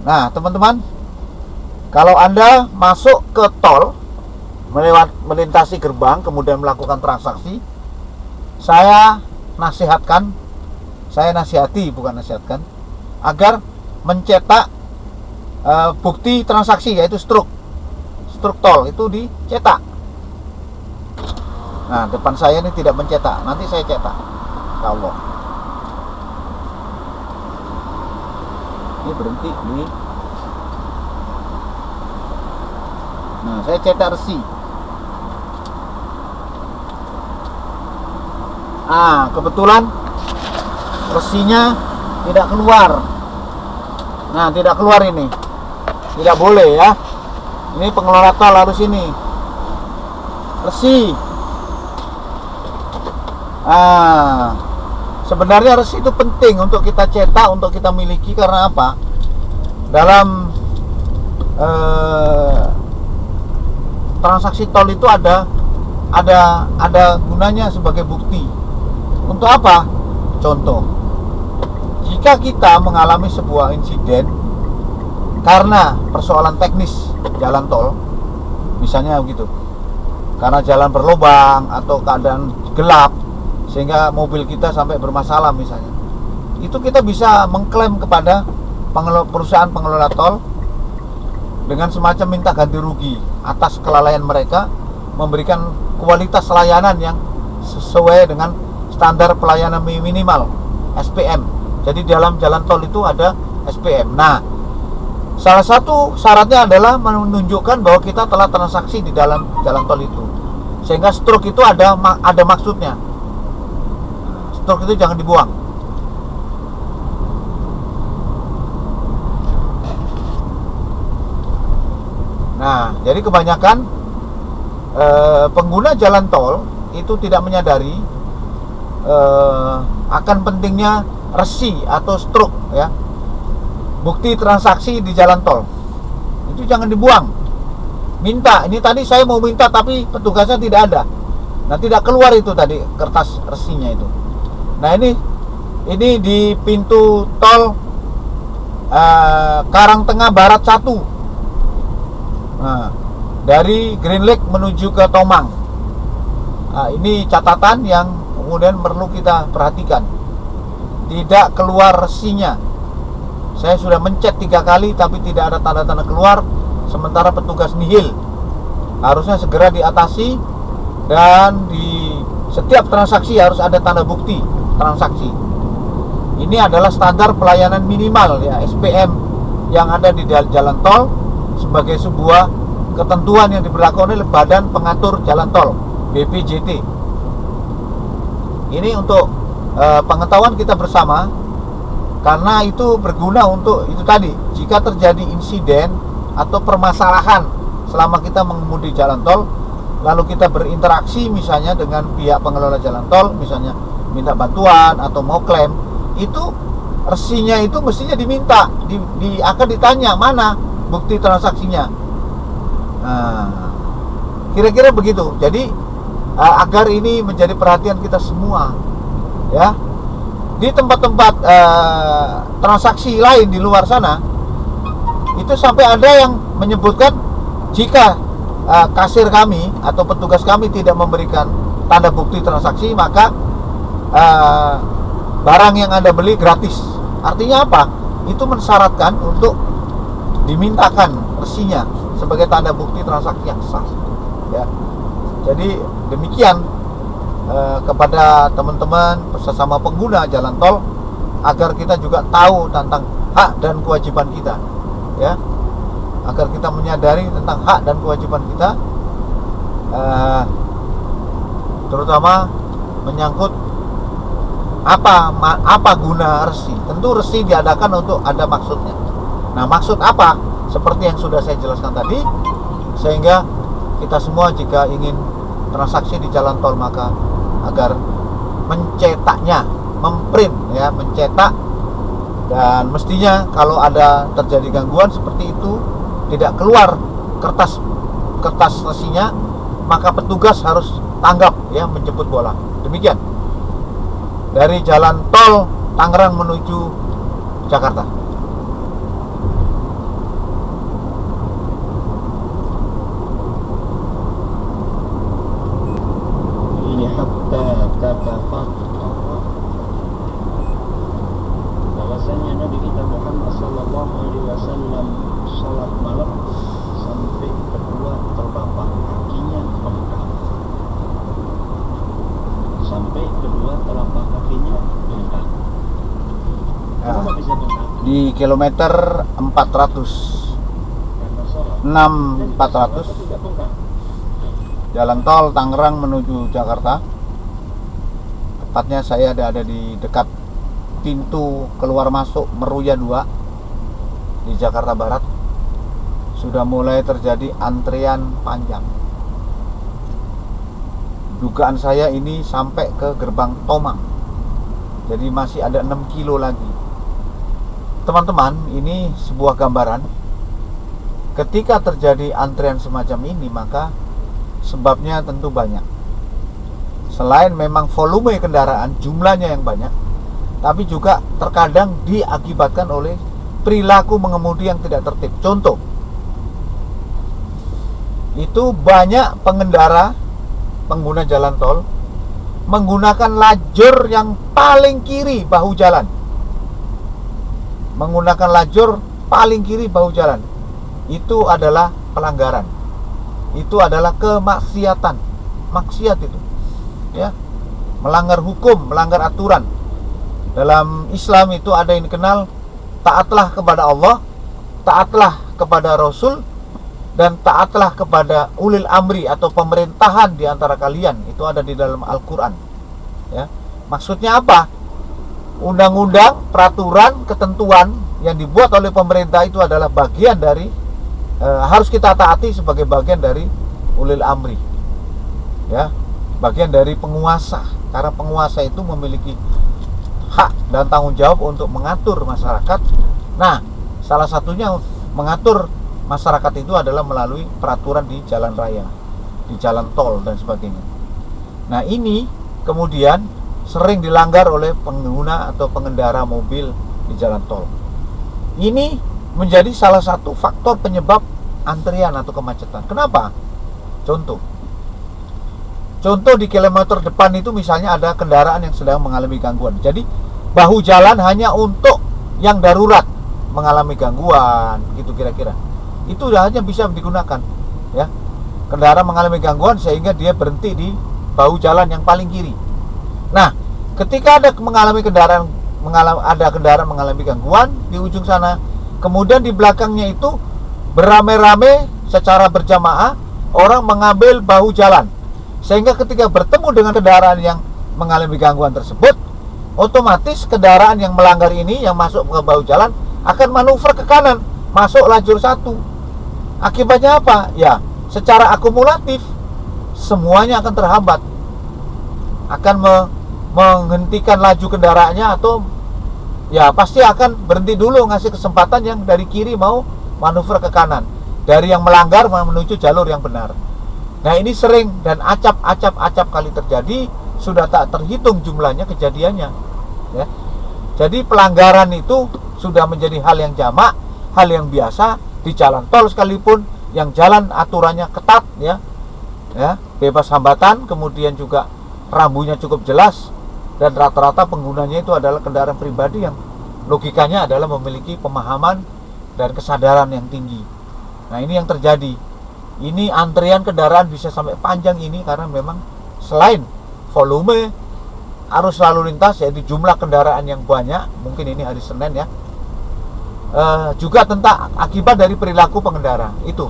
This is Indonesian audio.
Nah, teman-teman, kalau Anda masuk ke tol, melintasi gerbang, kemudian melakukan transaksi, saya nasihati, bukan nasihatkan, agar mencetak bukti transaksi, yaitu struk tol itu dicetak. Nah, depan saya ini tidak mencetak, nanti saya cetak. Ya Allah. Ini berhenti di. Nah, saya cetak resi. Kebetulan resinya tidak keluar. Nah, tidak keluar ini. Tidak boleh ya. Ini pengelola tol harus ini. Resi. Sebenarnya resi itu penting untuk kita cetak, untuk kita miliki, karena apa? Dalam transaksi tol itu ada gunanya sebagai bukti. Untuk apa? Contoh, jika kita mengalami sebuah insiden karena persoalan teknis jalan tol, misalnya begitu, karena jalan berlubang atau keadaan gelap sehingga mobil kita sampai bermasalah misalnya, itu kita bisa mengklaim kepada perusahaan pengelola tol dengan semacam minta ganti rugi atas kelalaian mereka memberikan kualitas layanan yang sesuai dengan standar pelayanan minimal SPM. Jadi dalam jalan tol itu ada SPM. Nah, salah satu syaratnya adalah menunjukkan bahwa kita telah transaksi di dalam jalan tol itu, sehingga struk itu ada maksudnya. Struk itu jangan dibuang. Nah, jadi kebanyakan pengguna jalan tol itu tidak menyadari akan pentingnya resi atau struk, ya, bukti transaksi di jalan tol. Itu jangan dibuang. Minta, ini tadi saya mau minta tapi petugasnya tidak ada. Nah, tidak keluar itu tadi kertas resinya itu. Nah, ini di pintu tol Karangtengah Barat 1. Nah, dari Green Lake menuju ke Tomang. Nah, ini catatan yang kemudian perlu kita perhatikan. Tidak keluar resinya. Saya sudah mencet 3 kali tapi tidak ada tanda-tanda keluar, sementara petugas nihil. Harusnya segera diatasi, dan di setiap transaksi harus ada tanda bukti transaksi. Ini adalah standar pelayanan minimal, ya, SPM yang ada di jalan tol sebagai sebuah ketentuan yang diberlakukan oleh Badan Pengatur Jalan Tol, BPJT. Ini untuk pengetahuan kita bersama, karena itu berguna untuk itu tadi. Jika terjadi insiden atau permasalahan selama kita mengemudi jalan tol, lalu kita berinteraksi misalnya dengan pihak pengelola jalan tol, misalnya minta bantuan atau mau klaim, itu resinya itu mestinya diminta, akan ditanya mana bukti transaksinya. Nah, kira-kira begitu. Jadi agar ini menjadi perhatian kita semua, ya. Di tempat-tempat transaksi lain di luar sana, itu sampai ada yang menyebutkan jika kasir kami atau petugas kami tidak memberikan tanda bukti transaksi, maka barang yang Anda beli gratis. Artinya apa? Itu mensyaratkan untuk dimintakan resinya sebagai tanda bukti transaksi yang sah, ya. Jadi demikian kepada teman-teman sesama pengguna jalan tol, agar kita juga tahu tentang hak dan kewajiban kita, ya, agar kita menyadari tentang hak dan kewajiban kita, terutama menyangkut apa guna resi. Tentu resi diadakan untuk ada maksudnya. Nah, maksud apa? Seperti yang sudah saya jelaskan tadi, sehingga kita semua jika ingin transaksi di jalan tol, maka agar mencetaknya, memprint, ya, mencetak. Dan mestinya kalau ada terjadi gangguan seperti itu, tidak keluar kertas resinya, maka petugas harus tanggap, ya, menjemput bola. Demikian dari jalan tol Tangerang menuju Jakarta. Sallallahu Alaihi Wasallam sholat malam sampai kedua telapak kakinya bengkak. Sampai kedua telapak kakinya bengkak. Kenapa bisa bengkak? Di kilometer 400 Karena sholat. 6400 Tidak bengkak. jalan tol Tangerang menuju Jakarta. Tepatnya saya ada di dekat pintu keluar masuk Meruya 2 di Jakarta Barat. Sudah mulai terjadi antrian panjang. Dugaan saya ini sampai ke gerbang Tomang. Jadi masih ada 6 kilo lagi. Teman-teman, ini sebuah gambaran. Ketika terjadi antrian semacam ini, maka sebabnya tentu banyak. Selain memang volume kendaraan, jumlahnya yang banyak, tapi juga terkadang diakibatkan oleh perilaku mengemudi yang tidak tertib. Contoh, itu banyak pengendara, pengguna jalan tol menggunakan lajur yang paling kiri bahu jalan. Menggunakan lajur paling kiri bahu jalan. Itu adalah pelanggaran. Itu adalah kemaksiatan. Maksiat itu. Ya. Melanggar hukum, melanggar aturan. Dalam Islam itu ada yang dikenal taatlah kepada Allah, taatlah kepada Rasul, dan taatlah kepada ulil amri atau pemerintahan di antara kalian. Itu ada di dalam Al-Quran. Ya. Maksudnya apa? Undang-undang, peraturan, ketentuan yang dibuat oleh pemerintah itu adalah bagian dari harus kita taati sebagai bagian dari ulil amri. Ya, bagian dari penguasa. Karena penguasa itu memiliki hak dan tanggung jawab untuk mengatur masyarakat. Nah, salah satunya mengatur masyarakat itu adalah melalui peraturan di jalan raya, di jalan tol dan sebagainya. Nah, ini kemudian sering dilanggar oleh pengguna atau pengendara mobil di jalan tol. Ini menjadi salah satu faktor penyebab antrian atau kemacetan. Kenapa? Contoh di kilometer depan itu misalnya ada kendaraan yang sedang mengalami gangguan. Jadi bahu jalan hanya untuk yang darurat mengalami gangguan, gitu kira-kira. Itu hanya bisa digunakan, ya. Kendaraan mengalami gangguan sehingga dia berhenti di bahu jalan yang paling kiri. Nah, ketika ada kendaraan mengalami gangguan di ujung sana, kemudian di belakangnya itu beramai-ramai secara berjamaah orang mengambil bahu jalan, sehingga ketika bertemu dengan kendaraan yang mengalami gangguan tersebut, otomatis kendaraan yang melanggar ini yang masuk ke bahu jalan akan manuver ke kanan, masuk lajur satu. Akibatnya apa? Ya, secara akumulatif semuanya akan terhambat, akan menghentikan laju kendaraannya, atau ya pasti akan berhenti dulu, ngasih kesempatan yang dari kiri mau manuver ke kanan, dari yang melanggar menuju jalur yang benar. Nah, ini sering dan acap kali terjadi, sudah tak terhitung jumlahnya kejadiannya, ya. Jadi pelanggaran itu sudah menjadi hal yang jamak, hal yang biasa di jalan tol sekalipun yang jalan aturannya ketat, ya, bebas hambatan, kemudian juga rambunya cukup jelas, dan rata-rata penggunanya itu adalah kendaraan pribadi yang logikanya adalah memiliki pemahaman dan kesadaran yang tinggi. Nah, ini yang terjadi. Ini antrian kendaraan bisa sampai panjang ini karena memang selain volume arus lalu lintas, yaitu jumlah kendaraan yang banyak, mungkin ini hari Senin, ya, juga tentang akibat dari perilaku pengendara itu.